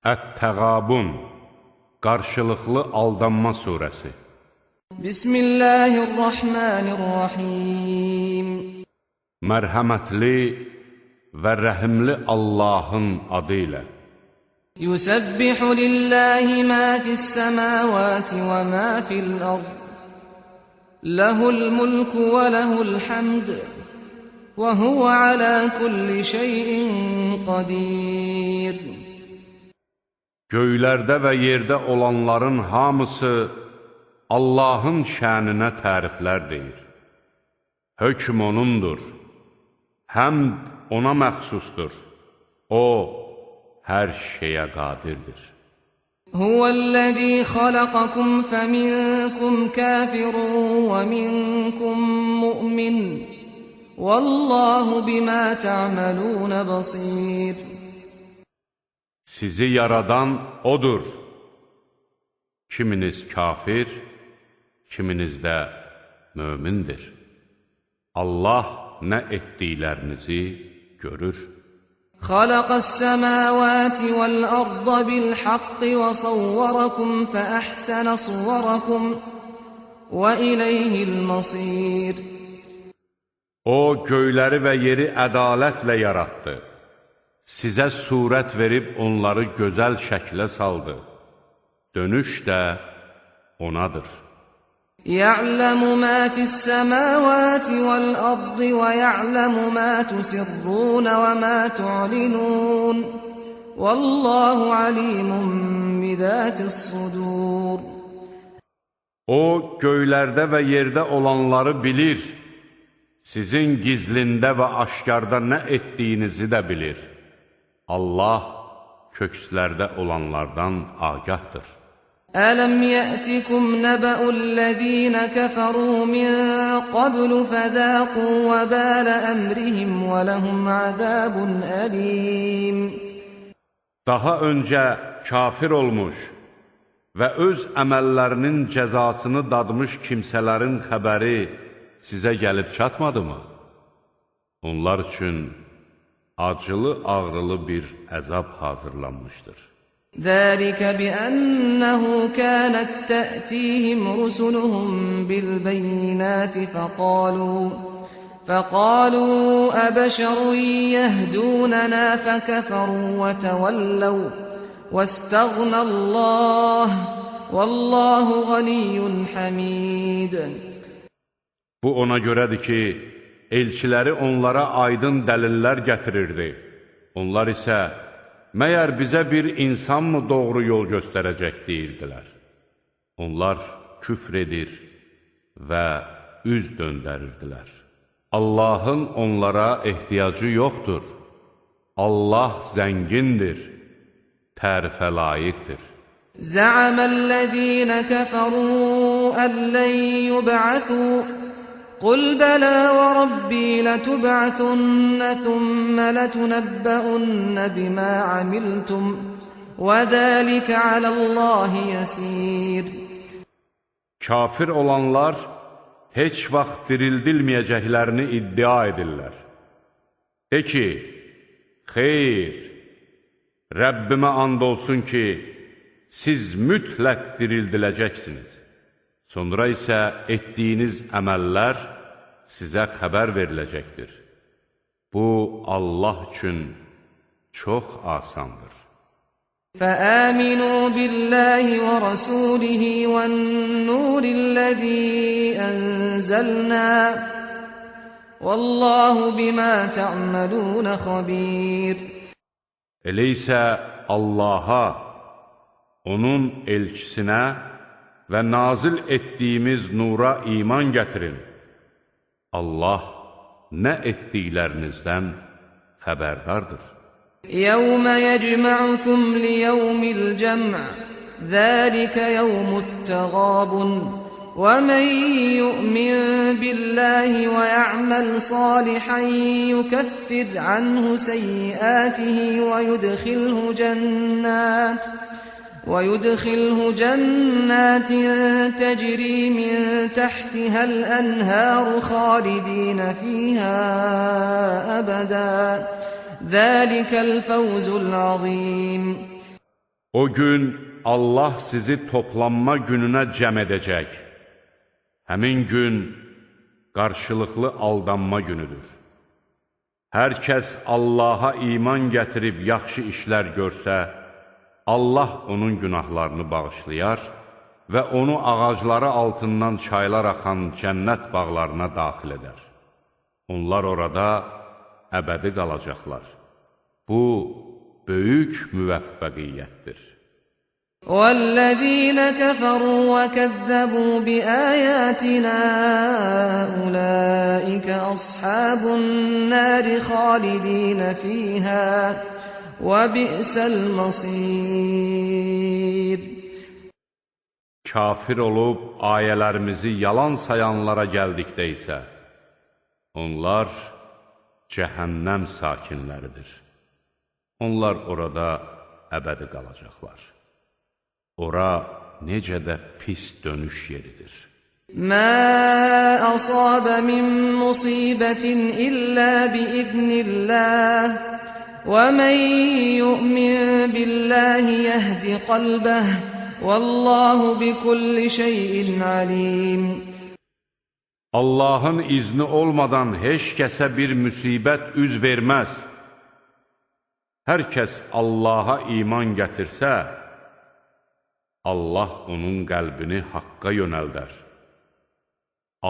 Ət-Təğabun, qarşılıqlı aldanma surəsi. Bismillahirrahmanirrahim. Mərhəmətli və rəhimli Allahın adı ilə. Yusabbihu lillahi ma fis-semawati və ma fil-ard. Lehul mulku və lehul hamd. Və huve ala kulli şeyin qadir. Göylərdə və yerdə olanların hamısı Allahın şəninə təriflər deyir. Hökm O'nundur, həmd O'na məxsusdur. O, hər şeyə qadirdir. Huvəl-ləzî xalaqakum fəminkum kafirun və minkum mu'min. Vallahu bimə ta'malun basir. Sizi yaradan O'dur. Kiminiz kafir, kiminiz də mömindir. Allah nə etdiklərinizi görür. Xalaqas-semâvâti vel-arda bil-haqqi və savvarakum fəəhsənə suvarakum və ileyhil-masir. O, göyləri və yeri ədalətlə yarattı. Sizə surət verib onları gözəl şəklə saldı. Dönüş də O'nadır. Ya'lamu ma fis-semâvâti vel-ardı və ya'lamu ma tusirrûn və ma tu'linûn. Vallahu alimun bizâtis-sudûr. O, göylərdə və yerdə olanları bilir. Sizin gizlində və aşkarda nə etdiyinizi də bilir. Allah kökslərdə olanlardan agahdır. Ələm yətikum nəbə'ullezîne kəfərû min qablu fəzâqû və bələ əmrihim və ləhum əzâbun əlîm. Daha öncə kafir olmuş və öz əməllərinin cəzasını dadmış kimsələrin xəbəri sizə gəlib çatmadımı? Onlar üçün acılı-ağrılı bir əzab hazırlanmışdır. Zəlikə biənnəhu kənət tə'tihim rusuluhum bil-beyinəti fəqalu əbəşərun yəhdûnənə fəkəfəru və təvəlləv və istəğnəlləh vəlləhu ğaniyyun həmid. Bu ona görədir ki, elçiləri onlara aydın dəlillər gətirirdi. Onlar isə, məyər bizə bir insan mı doğru yol göstərəcək deyirdilər. Onlar küfr edir və üz döndərirdilər. Allahın onlara ehtiyacı yoxdur. Allah zəngindir, tərifə layiqdir. Zə'aməl-ləzīnə kəfərû əllə'n yub'athû. قل بلى وربي لتبعثن ثم لتنبؤن بما عملتم وذلك على الله يسير. Kafir olanlar heç vaxt dirildilməyəcəklərini iddia edirlər. De ki, xeyr, Rəbbimə and olsun ki, siz mütləq dirildiləcəksiniz. Sonra isə etdiyiniz əməllər sizə xəbər veriləcəkdir. Bu, Allah üçün çox asandır. فَآمِنُوا بِاللَّهِ وَرَسُولِهِ وَالنُّورِ الَّذِي أَنزَلْنَا وَاللَّهُ بِمَا تَعْمَلُونَ خَبِيرٌ. Elə isə Allaha, onun elçisinə və nazil etdiyimiz nura iman gətirin. Allah nə etdiklərinizdən xəbərdardır. Yəvmə yəcmə'ukum liyəvmil cəmዕ, zəlikə yəvmut-təğabun, və mən yu'min billahi və ya'məl salihan yukəffir anhu səyyiatihi və ويدخله جنات تجري من تحتها الأنهار خالدين فيها أبدا ذلك الفوز العظيم. O gün Allah sizi toplanma gününə cəm edəcək. Həmin gün qarşılıqlı aldanma günüdür. Hər kəs Allaha iman gətirib yaxşı işlər görsə, Allah onun günahlarını bağışlayar və onu ağacları altından çaylar axan cənnət bağlarına daxil edər. Onlar orada əbədi qalacaqlar. Bu, böyük müvəffəqiyyətdir. وَالَّذِينَ كَفَرُوا وَكَذَّبُوا بِآيَاتِنَا أُولَئِكَ أَصْحَابُ النَّارِ خَالِدِينَ فِيهَا وَبِئْسَ الْمَصِيرُ. Kafir olub ayələrimizi yalan sayanlara gəldikdə isə, onlar cəhənnəm sakinləridir. Onlar orada əbədi qalacaqlar. Ora necə də pis dönüş yeridir. مَا أَصَابَ مِن مُّصِيبَةٍ إِلَّا بِإِذْنِ اللَّهِ وَمَن يُؤْمِن بِاللَّهِ يَهْدِ قَلْبَهُ وَاللَّهُ بِكُلِّ شَيْءٍ عَلِيمٌ. Allahın izni olmadan heç kəsə bir müsibət üz verməz. Hər kəs Allaha iman gətirsə, Allah onun qəlbini haqqa yönəldər.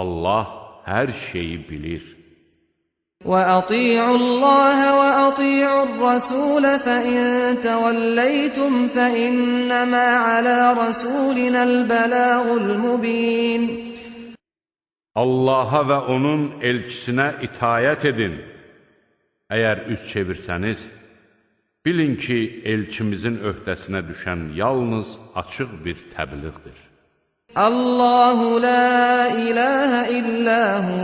Allah hər şeyi bilir. وَأَطِيعُوا اللَّهَ وَأَطِيعُوا الرَّسُولَ فَإِن تَوَلَّيْتُمْ فَإِنَّمَا عَلَى رَسُولِنَا الْبَلَاغُ الْمُبِينُ. Allaha və onun elçisinə itayət edin. Əgər üz çevirsəniz, bilin ki, elçimizin öhdəsinə düşən yalnız açıq bir təbliğdir. Allahu la ilahe illahu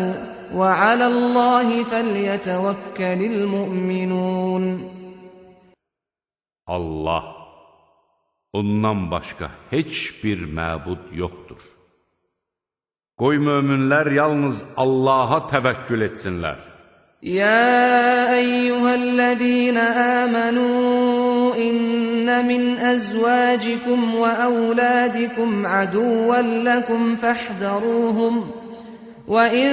və alallahi fəlyətəvəkkəlil müminun. Allah, ondan başqa heç bir məbud yoxdur. Qoy möminlər yalnız Allaha təvəkkül etsinlər. يا أيها الذين آمنوا إن من أزواجكم وأولادكم عدوا لكم فاحذروهم وإن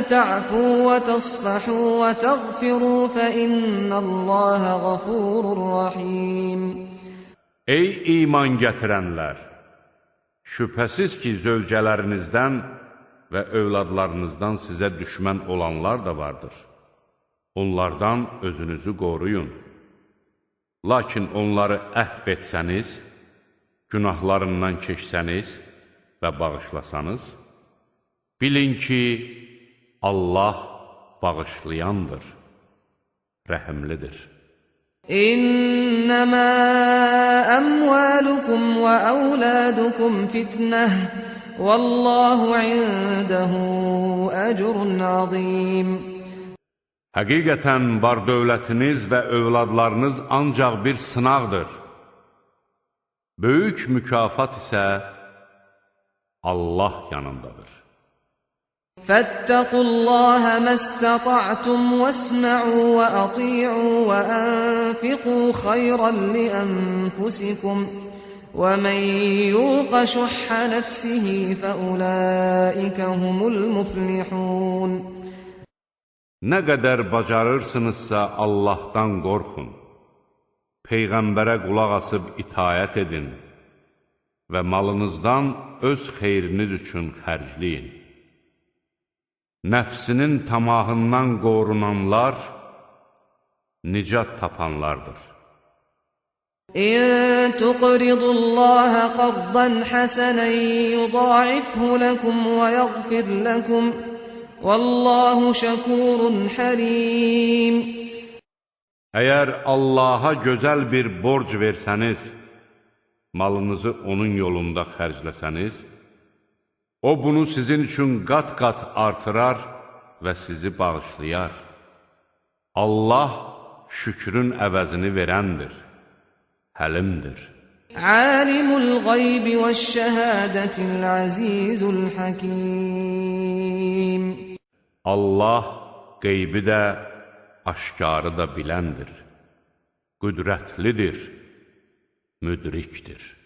تعفوا وتصفحوا وتغفروا فإن الله غفور رحيم. Ey iman gətirənlər! Şübhəsiz ki, zövcələrinizdən və övladlarınızdan sizə düşmən olanlar da vardır. Onlardan özünüzü qoruyun. Lakin onları əhv etsəniz, günahlarından keçsəniz və bağışlasanız, bilin ki, Allah bağışlayandır, rəhimlidir. İnnəmə əmvalukum və əvladukum fitnəh, vəllahu indəhu əcrun azim. Həqiqətən var dövlətiniz və övladlarınız ancaq bir sınaqdır. Böyük mükafat isə Allah yanındadır. Fəttəqullaha məstəta'tum vəsmə'u və ati'u və ənfiqu xayran li ənfusikum və mən yuqa şuhhə nəfsihi fəulaikə humul müflihun. Nə qədər bacarırsınızsa Allahdan qorxun, Peyğəmbərə qulaq asıb itayət edin və malınızdan öz xeyriniz üçün xərcləyin. Nəfsinin tamahından qorunanlar nicat tapanlardır. İn tuqridullaha qardan hasanan yuda'ifhu lakum və yaghfir lakum Vallahu şəkurun həlim. Əgər Allaha gözəl bir borc versəniz, malınızı onun yolunda xərcləsəniz, O bunu sizin üçün qat-qat artırar və sizi bağışlayar. Allah şükrün əvəzini verəndir, həlimdir. Alimul qaybi vəş-şəhadətil azizul hakim. Allah qeybi də, aşkarı da biləndir, qüdrətlidir, müdrikdir.